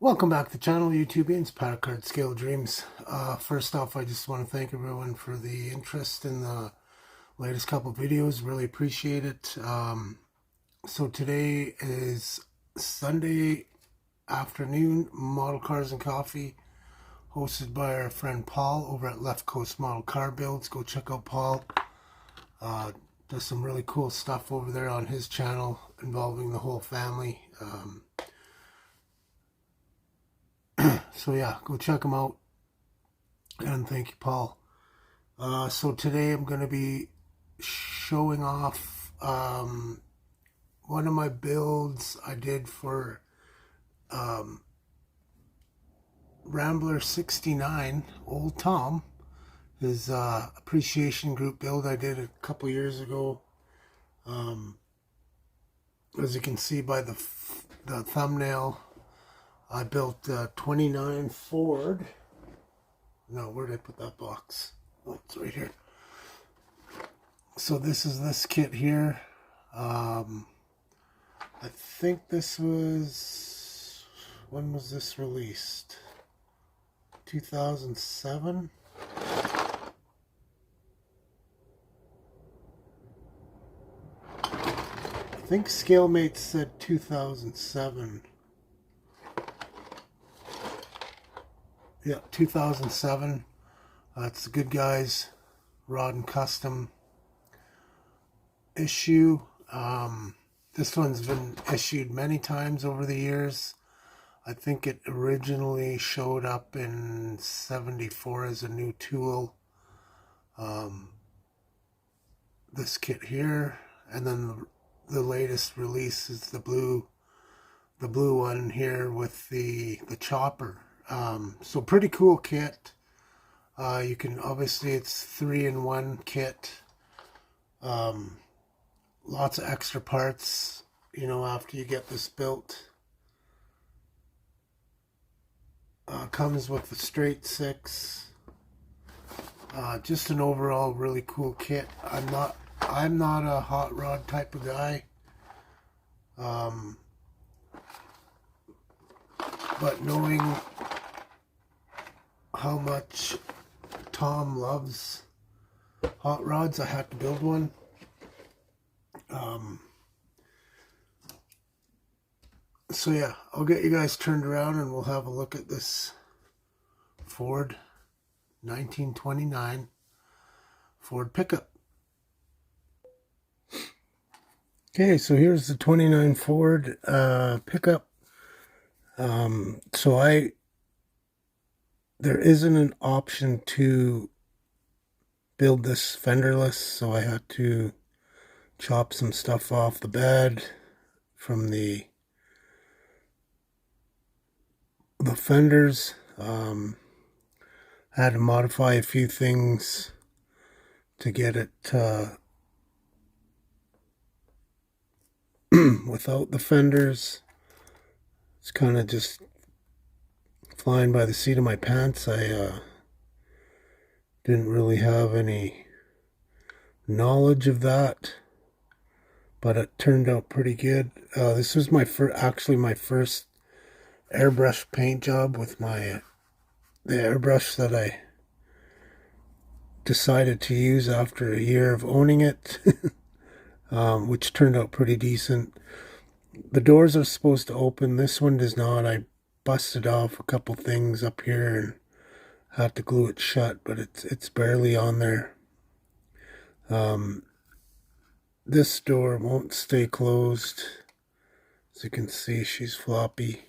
Welcome back to the channel, YouTubians, Paddle Card Scale Dreams. First off, I just want to thank everyone for the interest in the latest couple videos. Really appreciate it. So today is Sunday afternoon, Model Cars and Coffee, hosted by our friend Paul over at Left Coast Model Car Builds. Go check out Paul. Does some really cool stuff over there on his channel involving the whole family. So yeah, go check him out. And thank you, Paul. So today I'm going to be showing off one of my builds I did for Rambler 69, Old Tom. His appreciation group build I did a couple years ago. As you can see by the thumbnail, I built a 29 Ford. No, where did I put that box? Oh, it's right here. So this is this kit here. I think this was, when was this released? 2007? I think ScaleMate said 2007. Yeah, 2007. It's the Good Guys Rod and Custom issue. This one's been issued many times over the years. I think it originally showed up in 74 as a new tool. This kit here, and then the latest release is the blue one here with the chopper. So pretty cool kit. You can, obviously it's 3-in-1 kit. Lots of extra parts, you know, after you get this built. Comes with the straight 6. Just an overall really cool kit. I'm not a hot rod type of guy. But knowing how much Tom loves hot rods, I had to build one. So yeah, I'll get you guys turned around and we'll have a look at this Ford 1929 Ford pickup. Okay, so here's the 29 Ford pickup. So there isn't an option to build this fenderless, so I had to chop some stuff off the bed from the fenders. I had to modify a few things to get it without the fenders. It's kind of just flying by the seat of my pants. I didn't really have any knowledge of that, but it turned out pretty good. This was actually my first airbrush paint job with the airbrush that I decided to use after a year of owning it, which turned out pretty decent. The doors are supposed to open. This one does not. I busted off a couple things up here and had to glue it shut, but it's barely on there. This door won't stay closed. As you can see, she's floppy,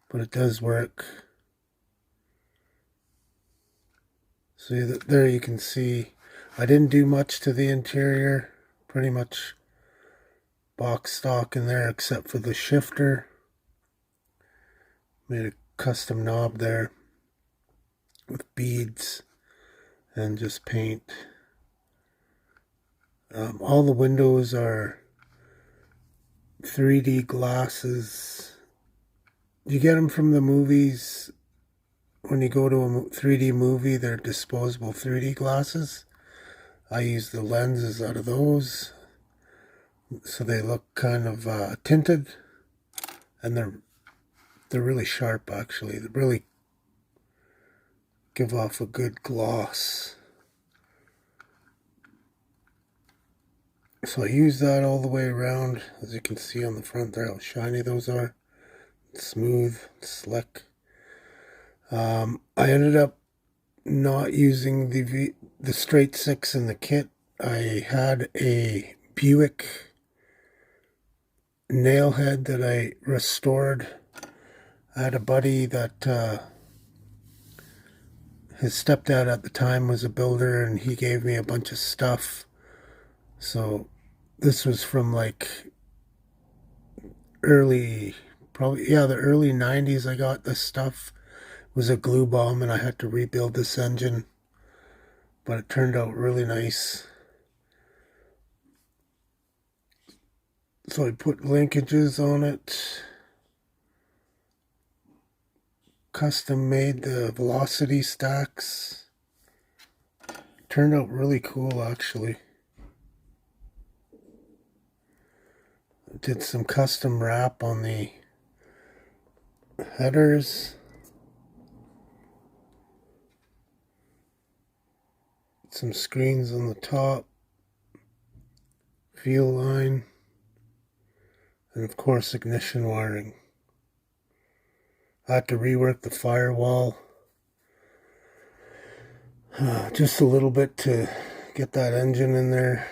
but it does work. See, there you can see I didn't do much to the interior. Pretty much box stock in there except for the shifter. Made a custom knob there with beads and just paint. All the windows are 3D glasses. You get them from the movies. When you go to a 3D movie, they're disposable 3D glasses. I use the lenses out of those, so they look kind of tinted, and they're They're really sharp, actually. They really give off a good gloss. So I use that all the way around. As you can see on the front there, how shiny those are. Smooth, slick. I ended up not using the straight 6 in the kit. I had a Buick nail head that I restored. I had a buddy that his stepdad at the time was a builder, and he gave me a bunch of stuff. So this was from like the early 90s. I got this stuff. It was a glue bomb, and I had to rebuild this engine, but it turned out really nice. So I put linkages on it, custom made the velocity stacks. Turned out really cool, actually. Did some custom wrap on the headers. Some screens on the top. Fuel line. And of course, ignition wiring. I had to rework the firewall just a little bit to get that engine in there.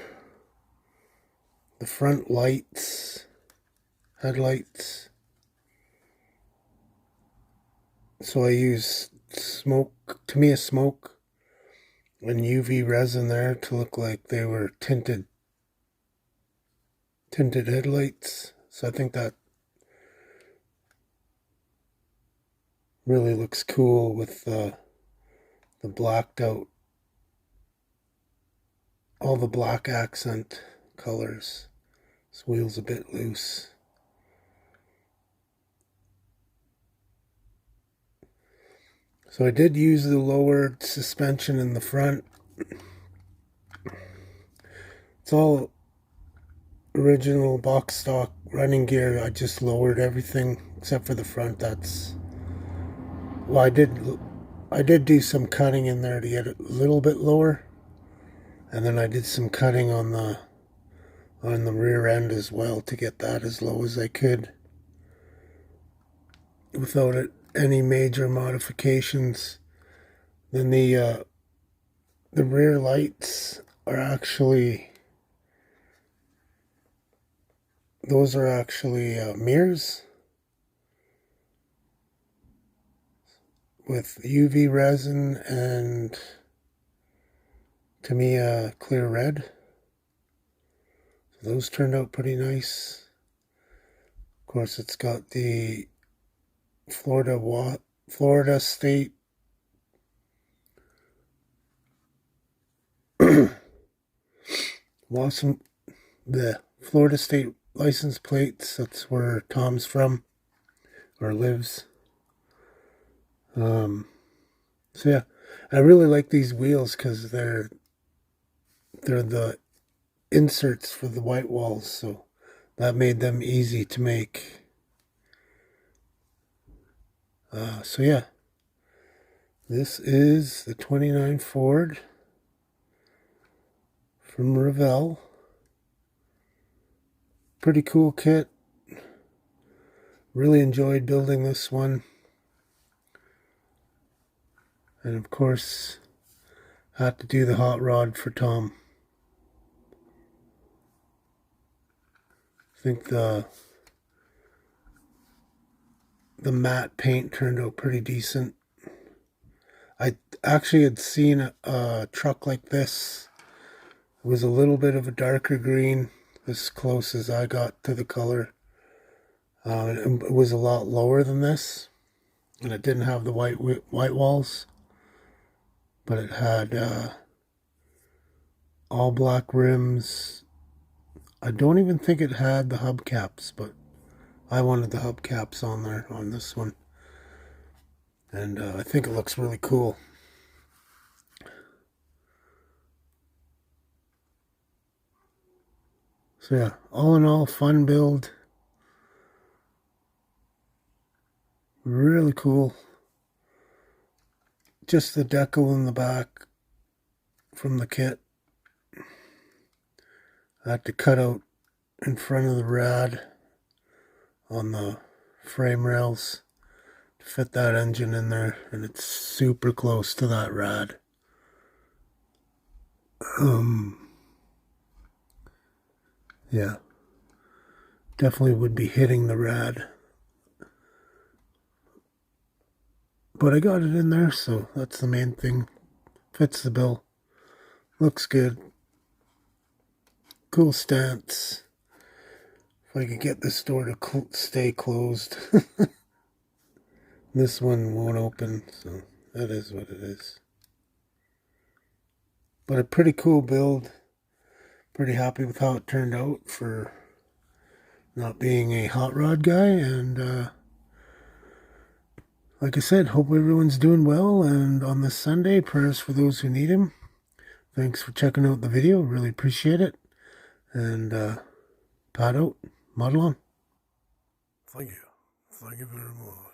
The front lights, headlights. So I use smoke and UV resin there to look like they were tinted headlights. So I think that really looks cool with the blacked out, all the black accent colors. This wheel's a bit loose. So I did use the lowered suspension in the front. It's all original box stock running gear. I just lowered everything except for the front. Well, I did do some cutting in there to get it a little bit lower, and then I did some cutting on the rear end as well to get that as low as I could without any major modifications. Then the rear lights are actually, those are actually mirrors with UV resin and Tamiya clear red. So those turned out pretty nice. Of course, it's got the Florida State the Florida State license plates. That's where Tom's from or lives. So yeah, I really like these wheels because they're the inserts for the white walls, so that made them easy to make. So yeah, this is the 29 Ford from Revell. Pretty cool kit. Really enjoyed building this one. And of course, had to do the hot rod for Tom. I think the matte paint turned out pretty decent. I actually had seen a truck like this. It was a little bit of a darker green, as close as I got to the color. It was a lot lower than this, and it didn't have the white walls, but it had all black rims. I don't even think it had the hubcaps, but I wanted the hubcaps on there on this one, and I think it looks really cool. So yeah, all in all, fun build. Really cool. Just the decal in the back from the kit. I had to cut out in front of the rad on the frame rails to fit that engine in there, and it's super close to that rad. Yeah, definitely would be hitting the rad, but I got it in there, so that's the main thing. Fits the bill, looks good, cool stance. If I could get this door to stay closed. This one won't open, so that is what it is. But a pretty cool build. Pretty happy with how it turned out for not being a hot rod guy. And like I said, hope everyone's doing well. And on this Sunday, prayers for those who need him. Thanks for checking out the video. Really appreciate it. And pad out. Model on. Thank you. Thank you very much.